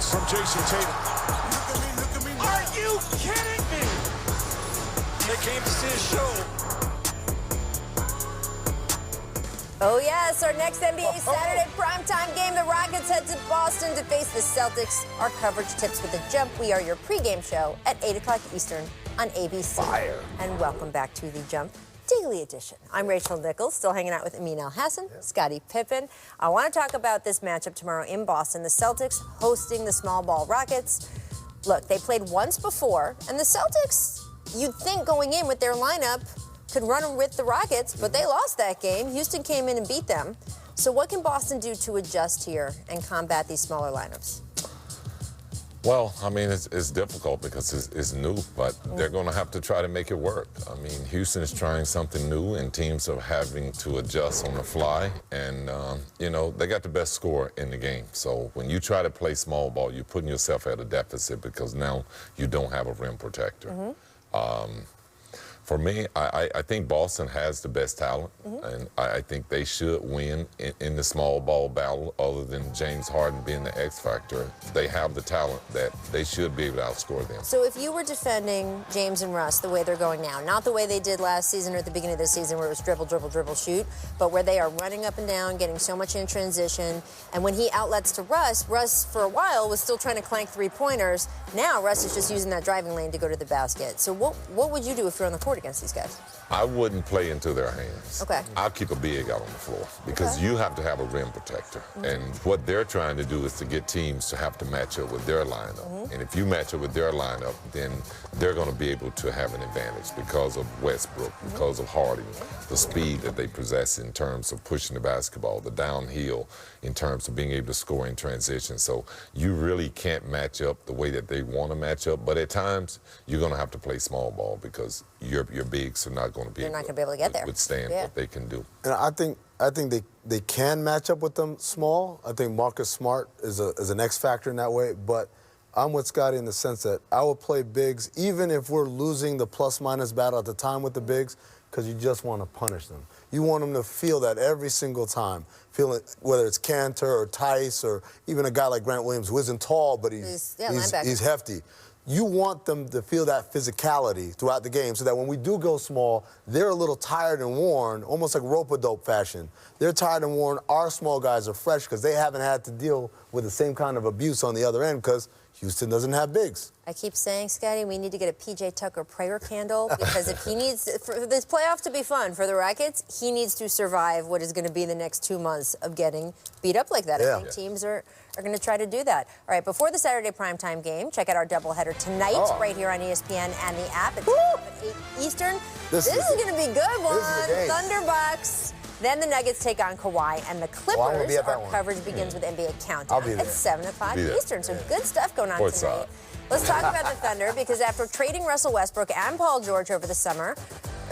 from Jason Tatum. Look at me. Are you kidding me? They came to see a show. Oh, yes, our next NBA Saturday primetime game. The Rockets head to Boston to face the Celtics. Our coverage tips with a jump. We are your pregame show at 8 o'clock Eastern on ABC. Fire. And welcome back to the Jump Daily Edition. I'm Rachel Nichols, still hanging out with Amin Al-Hassan, Scottie Pippen. I want to talk about this matchup tomorrow in Boston. The Celtics hosting the small ball Rockets. Look, they played once before, and the Celtics, you'd think going in with their lineup, could run with the Rockets, but they lost that game. Houston came in and beat them. So what can Boston do to adjust here and combat these smaller lineups? Well, I mean, it's difficult because it's new, but they're going to have to try to make it work. I mean, Houston is trying something new, and teams are having to adjust on the fly. And, you know, they got the best scorer in the game. So when you try to play small ball, you're putting yourself at a deficit because now you don't have a rim protector. For me, I think Boston has the best talent, and I think they should win in the small ball battle, other than James Harden being the X factor. They have the talent that they should be able to outscore them. So if you were defending James and Russ the way they're going now, not the way they did last season or at the beginning of this season where it was dribble, dribble, dribble, shoot, but where they are running up and down, getting so much in transition, and when he outlets to Russ for a while was still trying to clank three-pointers. Now Russ is just using that driving lane to go to the basket. So what would you do if you're on the court against these guys? I wouldn't play into their hands. Okay. I'll keep a big out on the floor because you have to have a rim protector. And what they're trying to do is to get teams to have to match up with their lineup. And if you match up with their lineup, then they're going to be able to have an advantage because of Westbrook, because of Harden, the speed that they possess in terms of pushing the basketball, the downhill in terms of being able to score in transition. So you really can't match up the way that they want to match up. But at times, you're going to have to play small ball because your bigs are not going to be They're not going to be able to get there. Withstand what they can do. And I think they can match up with them small. I think Marcus Smart is an X factor in that way. But I'm with Scottie in the sense that I will play bigs even if we're losing the plus-minus battle at the time with the bigs, because you just want to punish them. You want them to feel that every single time. Feel it, whether it's Cantor or Tice or even a guy like Grant Williams, who isn't tall, but he's hefty. You want them to feel that physicality throughout the game so that when we do go small, they're a little tired and worn, almost like rope-a-dope fashion. They're tired and worn. Our small guys are fresh because they haven't had to deal with the same kind of abuse on the other end because Houston doesn't have bigs. I keep saying, Scottie, we need to get a P.J. Tucker prayer candle because if he needs, for this playoff to be fun for the Rockets, he needs to survive what is going to be the next 2 months of getting beat up like that. I think teams are going to try to do that. All right, before the Saturday primetime game, check out our doubleheader tonight right here on ESPN and the app at 8 Eastern. This is going to be a good one. Thunder Bucks. Then the Nuggets take on Kawhi, and the Clippers. Our coverage begins with NBA Countdown at 7 o'clock Eastern. So good stuff going on tonight. Let's talk about the Thunder, because after trading Russell Westbrook and Paul George over the summer,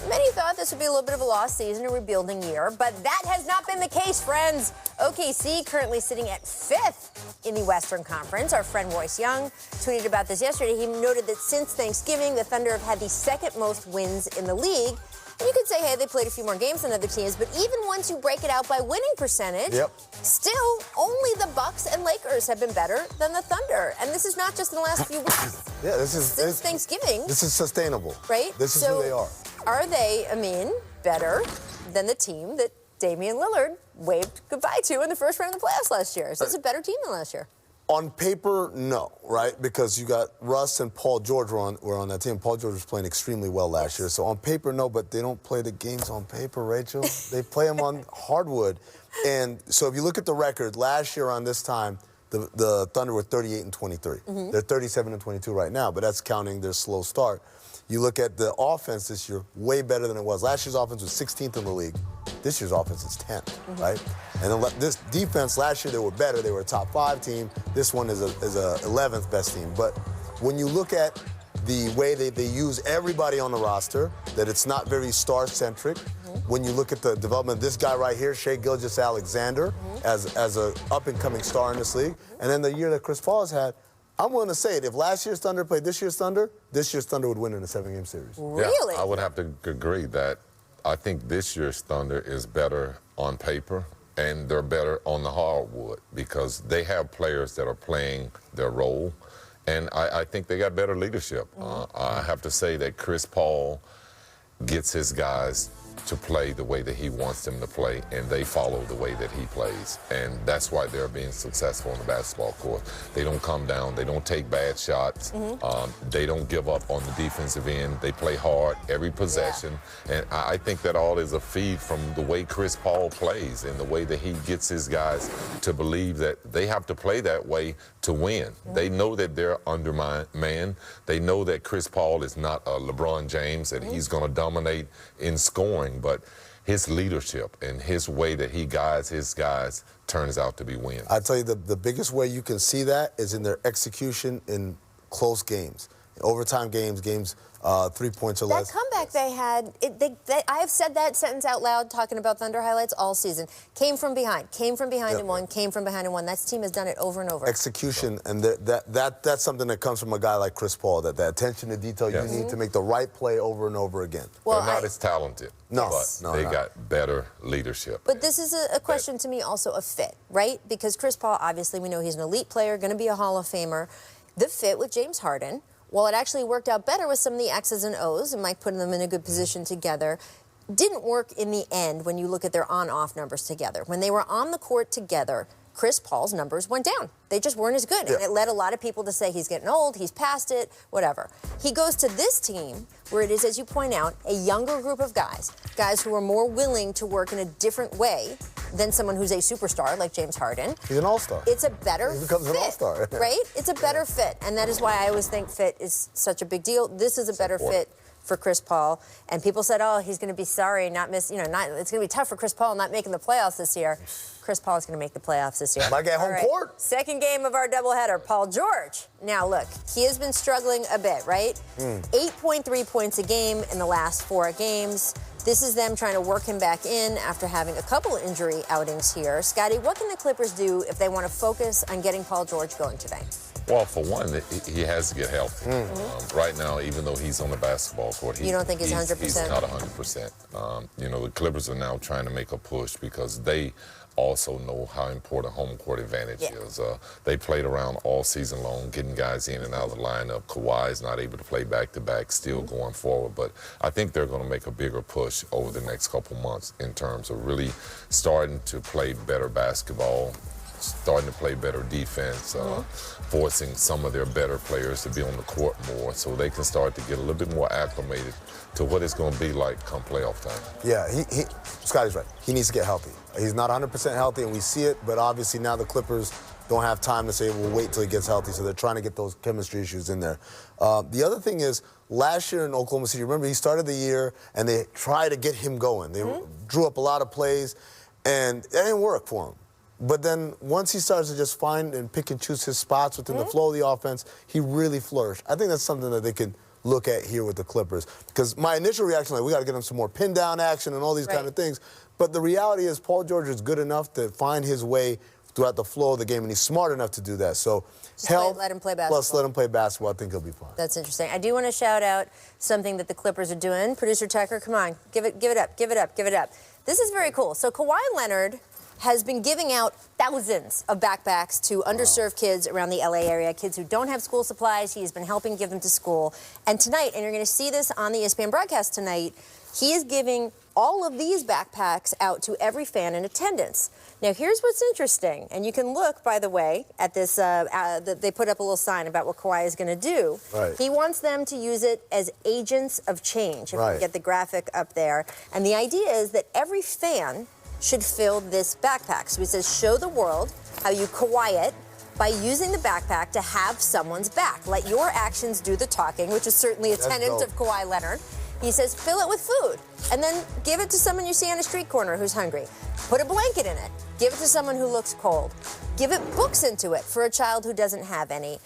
many thought this would be a little bit of a lost season, a rebuilding year, but that has not been the case, friends. OKC currently sitting at 5th in the Western Conference. Our friend Royce Young tweeted about this yesterday. He noted that since Thanksgiving, the Thunder have had the second most wins in the league. And you could say, hey, they played a few more games than other teams, but even once you break it out by winning percentage, still only the Bucks and Lakers have been better than the Thunder. And this is not just in the last few weeks. Since Thanksgiving. This is sustainable. Right? This is who they are. Are they, Amin, better than the team that Damian Lillard waved goodbye to in the first round of the playoffs last year? Is this a better team than last year? On paper, no, right? Because you got Russ and Paul George were on that team. Paul George was playing extremely well last year. So on paper, no, but they don't play the games on paper, Rachel. They play them on hardwood. And so if you look at the record, last year on this time, the Thunder were 38-23. They're 37-22 right now, but that's counting their slow start. You look at the offense this year, way better than it was. Last year's offense was 16th in the league. This year's offense is 10th, right? And then this defense, last year they were better. They were a top 5 team. This one is a 11th best team. But when you look at the way they use everybody on the roster, that it's not very star-centric. When you look at the development of this guy right here, Shai Gilgeous-Alexander, as an up-and-coming star in this league, and then the year that Chris Paul has had, I'm willing to say it. If last year's Thunder played this year's Thunder would win in a 7-game series. Really? Yeah, I would have to agree that I think this year's Thunder is better on paper and they're better on the hardwood because they have players that are playing their role. And I think they got better leadership. I have to say that Chris Paul gets his guys to play the way that he wants them to play, and they follow the way that he plays. And that's why they're being successful on the basketball court. They don't come down. They don't take bad shots. They don't give up on the defensive end. They play hard every possession. And I think that all is a feed from the way Chris Paul plays and the way that he gets his guys to believe that they have to play that way to win. They know that they're undermanned. They know that Chris Paul is not a LeBron James, that he's going to dominate in scoring. But his leadership and his way that he guides his guys turns out to be wins. I tell you, the biggest way you can see that is in their execution in close games, overtime games, 3 points or less. That comeback they had, I have said that sentence out loud talking about Thunder highlights all season. Came from behind and won, came from behind and won. That team has done it over and over. Execution, and that's something that comes from a guy like Chris Paul, that attention to detail you need to make the right play over and over again. Well, they're not as talented, but they got better leadership. But this is a question to me also of fit, right? Because Chris Paul, obviously, we know he's an elite player, going to be a Hall of Famer. The fit with James Harden, well, it actually worked out better with some of the X's and O's and Mike putting them in a good position together. Didn't work in the end when you look at their on-off numbers together. When they were on the court together, Chris Paul's numbers went down. They just weren't as good. And it led a lot of people to say he's getting old, he's past it, whatever. He goes to this team where it is, as you point out, a younger group of guys who are more willing to work in a different way than someone who's a superstar like James Harden. He's an all-star. It's a better fit. He becomes an all-star. Right? It's a better fit. And that is why I always think fit is such a big deal. This is a better fit for Chris Paul. And people said, oh, he's going to be sorry, not miss, it's going to be tough for Chris Paul not making the playoffs this year. Chris Paul is going to make the playoffs this year. Might get home court. Second game of our doubleheader, Paul George. Now, look, he has been struggling a bit, right? 8.3 points a game in the last 4 games. This is them trying to work him back in after having a couple injury outings here. Scottie, what can the Clippers do if they want to focus on getting Paul George going today? Well, for one, he has to get healthy. Right now, even though he's on the basketball court, you don't think he's 100%? He's not 100%. The Clippers are now trying to make a push because they also know how important home court advantage is. They played around all season long, getting guys in and out of the lineup. Kawhi is not able to play back-to-back, still going forward. But I think they're going to make a bigger push over the next couple months in terms of really starting to play better basketball, starting to play better defense, forcing some of their better players to be on the court more so they can start to get a little bit more acclimated to what it's going to be like come playoff time. Yeah, Scottie's right. He needs to get healthy. He's not 100% healthy, and we see it, but obviously now the Clippers don't have time to say, we'll wait till he gets healthy, so they're trying to get those chemistry issues in there. The other thing is, last year in Oklahoma City, remember, he started the year, and they tried to get him going. They drew up a lot of plays, and it didn't work for him. But then once he starts to just find and pick and choose his spots within the flow of the offense, he really flourished. I think that's something that they could look at here with the Clippers. Because my initial reaction, we got to get him some more pin down action and all these kind of things. But the reality is Paul George is good enough to find his way throughout the flow of the game, and he's smart enough to do that. So let him play basketball. Plus let him play basketball. I think he'll be fine. That's interesting. I do want to shout out something that the Clippers are doing. Producer Tucker, come on, give it up. This is very cool. So Kawhi Leonard has been giving out thousands of backpacks to underserved kids around the LA area, kids who don't have school supplies. He's been helping give them to school. And tonight, and you're going to see this on the ESPN broadcast tonight, he is giving all of these backpacks out to every fan in attendance. Now, here's what's interesting, and you can look, by the way, at this, they put up a little sign about what Kawhi is going to do. He wants them to use it as agents of change, if we get the graphic up there. And the idea is that every fan should fill this backpack. So he says, show the world how you Kawhi it by using the backpack to have someone's back. Let your actions do the talking, which is certainly a tenet of Kawhi Leonard. He says, fill it with food, and then give it to someone you see on a street corner who's hungry. Put a blanket in it. Give it to someone who looks cold. Give it books into it for a child who doesn't have any.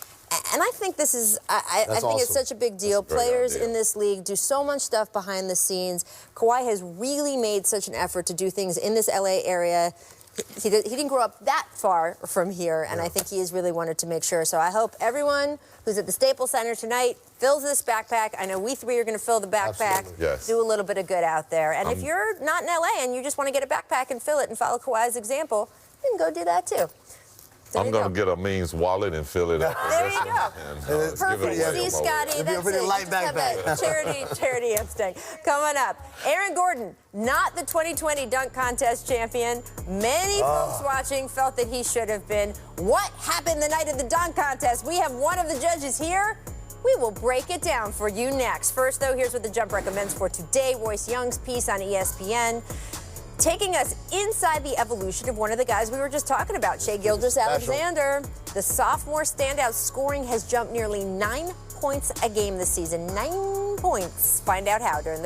And I think this is, I think it's such a big deal. Players in this league do so much stuff behind the scenes. Kawhi has really made such an effort to do things in this LA area. he didn't grow up that far from here, and I think he has really wanted to make sure. So I hope everyone who's at the Staples Center tonight fills this backpack. I know we three are going to fill the backpack. Absolutely. Yes. Do a little bit of good out there. And if you're not in LA and you just want to get a backpack and fill it and follow Kawhi's example, you can go do that too. There I'm you going to go. get a Means wallet and fill it up. There you go. And, give it Perfect. away See, on my way. Scotty, It'll be a that's pretty it. light You just have backpack. that charity instinct. Coming up, Aaron Gordon, not the 2020 dunk contest champion. Many folks watching felt that he should have been. What happened the night of the dunk contest? We have one of the judges here. We will break it down for you next. First, though, here's what the Jump recommends for today. Royce Young's piece on ESPN. Taking us inside the evolution of one of the guys we were just talking about, Shai Gilgeous-Alexander. The sophomore standout scoring has jumped nearly 9 points a game this season. 9 points. Find out how during the